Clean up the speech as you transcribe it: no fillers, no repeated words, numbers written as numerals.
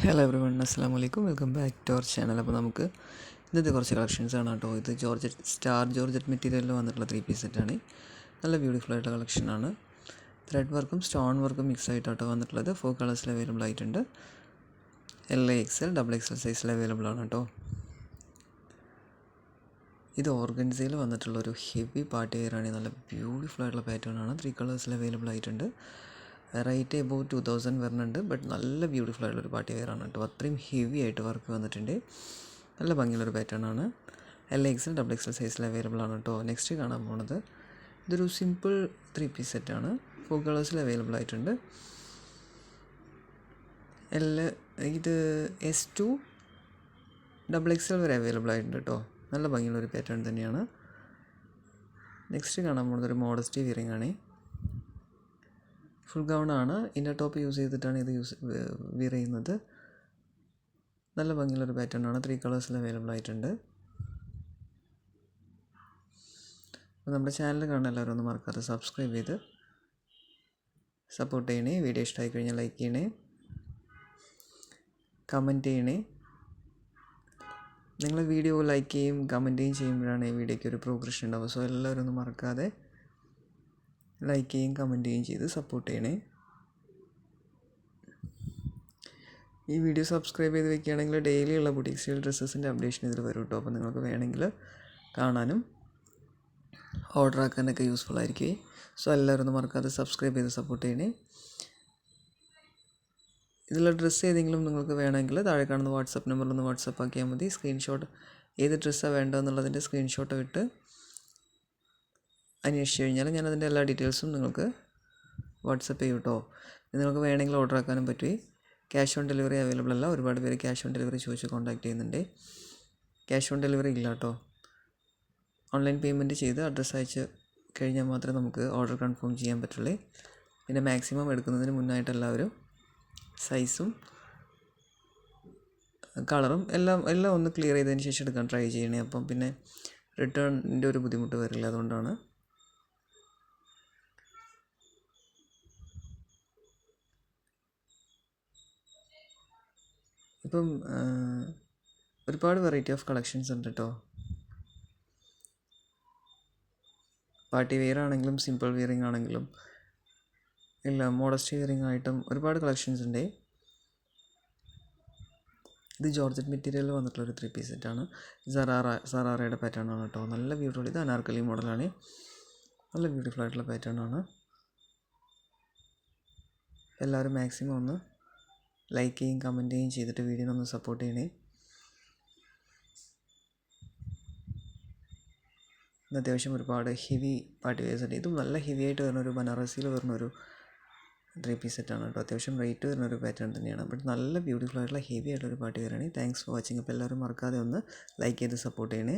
Hello every one, അസ്സലാമു അലൈക്കും. Welcome back to our channel. അപ്പോൾ നമുക്ക് ഇന്നത്തെ കുറച്ച് കളക്ഷൻസ് ആണ് കേട്ടോ. ഇത് ജോർജറ്റ് മെറ്റീരിയലിൽ വന്നിട്ടുള്ള 3 പീസ് സെറ്റാണ്. നല്ല ബ്യൂട്ടിഫുൾ ആയിട്ടുള്ള കളക്ഷനാണ്. ത്രെഡ് വർക്കും സ്റ്റോൺ വർക്കും മിക്സ് ആയിട്ടാട്ടോ വന്നിട്ടുള്ളത്. 4 കളേഴ്സിൽ അവൈലബിൾ ആയിട്ടുണ്ട്. LXL, XXL സൈസിൽ അവൈലബിൾ ആണ് കേട്ടോ. ഇത് ഓർഗൻസയിൽ വന്നിട്ടുള്ളൊരു ഹെവി പാർട്ടി വെയറാണ്. നല്ല ബ്യൂട്ടിഫുൾ ആയിട്ടുള്ള പാറ്റേൺ ആണ്. 3 കളേഴ്സിൽ അവൈലബിൾ ആയിട്ടുണ്ട്. റേറ്റ് എബൌട്ട് 2000 വരുന്നുണ്ട്. ബട്ട് നല്ല ബ്യൂട്ടിഫുൾ ആയിട്ടുള്ളൊരു പാർട്ടി വെയറാണ് കേട്ടോ. അത്രയും ഹെവി ആയിട്ട് വർക്ക് വന്നിട്ടുണ്ട്. നല്ല ഭംഗിയുള്ളൊരു പാറ്റേൺ ആണ്. LXL, XXL സൈസിൽ അവൈലബിൾ ആണ് കേട്ടോ. നെക്സ്റ്റ് കാണാൻ പോണത് ഇതൊരു സിമ്പിൾ 3 പീസ് സെറ്റാണ്. 4 കളേഴ്സിൽ അവൈലബിൾ ആയിട്ടുണ്ട്. ഇത് S2, XXL വരെ അവൈലബിൾ ആയിട്ടുണ്ട് കേട്ടോ. നല്ല ഭംഗിയുള്ളൊരു പാറ്റേൺ തന്നെയാണ്. നെക്സ്റ്റ് കാണാൻ പോകുന്നത് ഒരു മോഡസ്റ്റി വിയറിംഗ് ആണ്. ഫുൾ ഗൗൺ ആണ്. ഇന്നർ ടോപ്പ് യൂസ് ചെയ്തിട്ടാണ് ഇത് വിയർ ചെയ്യുന്നത്. നല്ല ഭംഗിയുള്ളൊരു പാറ്റേൺ ആണ്. 3 കളേഴ്സിൽ അവൈലബിൾ ആയിട്ടുണ്ട്. അപ്പോൾ നമ്മുടെ ചാനൽ കാണാൻ എല്ലാവരും ഒന്ന് മറക്കാതെ സബ്സ്ക്രൈബ് ചെയ്ത് സപ്പോർട്ട് ചെയ്യണേ. വീഡിയോ ഇഷ്ടമായി കഴിഞ്ഞാൽ ലൈക്ക് ചെയ്യണേ, കമൻറ്റ് ചെയ്യണേ. നിങ്ങൾ വീഡിയോ ലൈക്ക് ചെയ്യും കമൻറ്റ് ചെയ്യുമ്പോഴാണ് ഈ വീഡിയോയ്ക്ക് ഒരു പ്രോഗ്രഷൻ ഉണ്ടാവുക. സോ എല്ലാവരും ഒന്ന് മറക്കാതെ ലൈക്ക് ചെയ്യും കമൻറ്റ് ചെയ്യും ചെയ്ത് സപ്പോർട്ട് ചെയ്യണേ. ഈ വീഡിയോ സബ്സ്ക്രൈബ് ചെയ്ത് വെക്കുകയാണെങ്കിൽ ഡെയിലി ഉള്ള ബുട്ടീക് സ്റ്റൈൽ ഡ്രസ്സസിൻ്റെ അപ്ഡേഷൻ ഇതിൽ വരും കേട്ടോ. അപ്പോൾ നിങ്ങൾക്ക് വേണമെങ്കിൽ കാണാനും ഓർഡർ ആക്കാനൊക്കെ യൂസ്ഫുൾ ആയിരിക്കും. സോ എല്ലാവരും ഒന്ന് മറക്കാതെ സബ്സ്ക്രൈബ് ചെയ്ത് സപ്പോർട്ട് ചെയ്യണേ. ഇതിലുള്ള ഡ്രസ്സ് ഏതെങ്കിലും നിങ്ങൾക്ക് വേണമെങ്കിൽ താഴെ കാണുന്ന വാട്സപ്പ് നമ്പറിലൊന്ന് വാട്സപ്പ് ആക്കിയാൽ മതി. സ്ക്രീൻഷോട്ട് ഏത് ഡ്രസ്സാണ് വേണ്ടതെന്നുള്ളതിൻ്റെ സ്ക്രീൻഷോട്ട് ഇട്ട് അന്വേഷിച്ച് കഴിഞ്ഞാൽ ഞാനതിൻ്റെ എല്ലാ ഡീറ്റെയിൽസും നിങ്ങൾക്ക് വാട്സപ്പ് ചെയ്യും കേട്ടോ. നിങ്ങൾക്ക് വേണമെങ്കിൽ ഓർഡർ ആക്കാനും പറ്റും. ക്യാഷ് ഓൺ ഡെലിവറി അവൈലബിൾ അല്ല. ഒരുപാട് പേര് ക്യാഷ് ഓൺ ഡെലിവറി ചോദിച്ച് കോൺടാക്ട് ചെയ്യുന്നുണ്ട്. ക്യാഷ് ഓൺ ഡെലിവറി ഇല്ല കേട്ടോ. ഓൺലൈൻ പേയ്മെൻറ്റ് ചെയ്ത് അഡ്രസ്സ് അയച്ച് കഴിഞ്ഞാൽ മാത്രമേ നമുക്ക് ഓർഡർ കൺഫേം ചെയ്യാൻ പറ്റുള്ളൂ. പിന്നെ മാക്സിമം എടുക്കുന്നതിന് മുന്നായിട്ട് എല്ലാവരും സൈസും കളറും എല്ലാം ഒന്ന് ക്ലിയർ ചെയ്തതിന് ശേഷം എടുക്കാൻ ട്രൈ ചെയ്യണേ. അപ്പം പിന്നെ റിട്ടേണിൻ്റെ ഒരു ബുദ്ധിമുട്ട് വരില്ല. അതുകൊണ്ടാണ്. ഇപ്പം ഒരുപാട് വെറൈറ്റി ഓഫ് കളക്ഷൻസ് ഉണ്ട് കേട്ടോ. പാർട്ടി വെയർ ആണെങ്കിലും സിമ്പിൾ വെയറിംഗ് ആണെങ്കിലും എല്ലാം മോഡസ്റ്റി വെയറിംഗ് ആയിട്ടും ഒരുപാട് കളക്ഷൻസ് ഉണ്ട്. ഇത് ജോർജറ്റ് മെറ്റീരിയലിൽ വന്നിട്ടുള്ളൊരു 3 പീസ് സെറ്റാണ്. സറാറയുടെ പാറ്റേൺ ആണ് കേട്ടോ. നല്ല ബ്യൂട്ടിഫുൾ. ഇത് അനാർക്കലി മോഡലാണ്. നല്ല ബ്യൂട്ടിഫുൾ ആയിട്ടുള്ള പാറ്റേൺ ആണ്. എല്ലാവരും മാക്സിമം ഒന്ന് ലൈക്ക് ചെയ്യും കമൻറ്റ് ചെയ്യും ചെയ്തിട്ട് വീഡിയോ ഒന്ന് സപ്പോർട്ട് ചെയ്യണേ. ഇന്ന് അത്യാവശ്യം ഒരുപാട് ഹെവി പാർട്ടി വെയർസ് ഉണ്ട്. ഇതും നല്ല ഹെവി ആയിട്ട് വരുന്നൊരു ബനാറസിയിൽ വരുന്നൊരു 3 പീസ് സെറ്റാണ് കേട്ടോ. അത്യാവശ്യം റേറ്റ് വരുന്നൊരു പാറ്റേൺ തന്നെയാണ്. ബട്ട് നല്ല ബ്യൂട്ടിഫുൾ ആയിട്ടുള്ള ഹെവി ആയിട്ടുള്ളൊരു പാർട്ടി വെയറാണ്. Thanks for watching. അപ്പോൾ എല്ലാവരും മറക്കാതെ ഒന്ന് ലൈക്ക് ചെയ്ത് സപ്പോർട്ട് ചെയ്യണേ.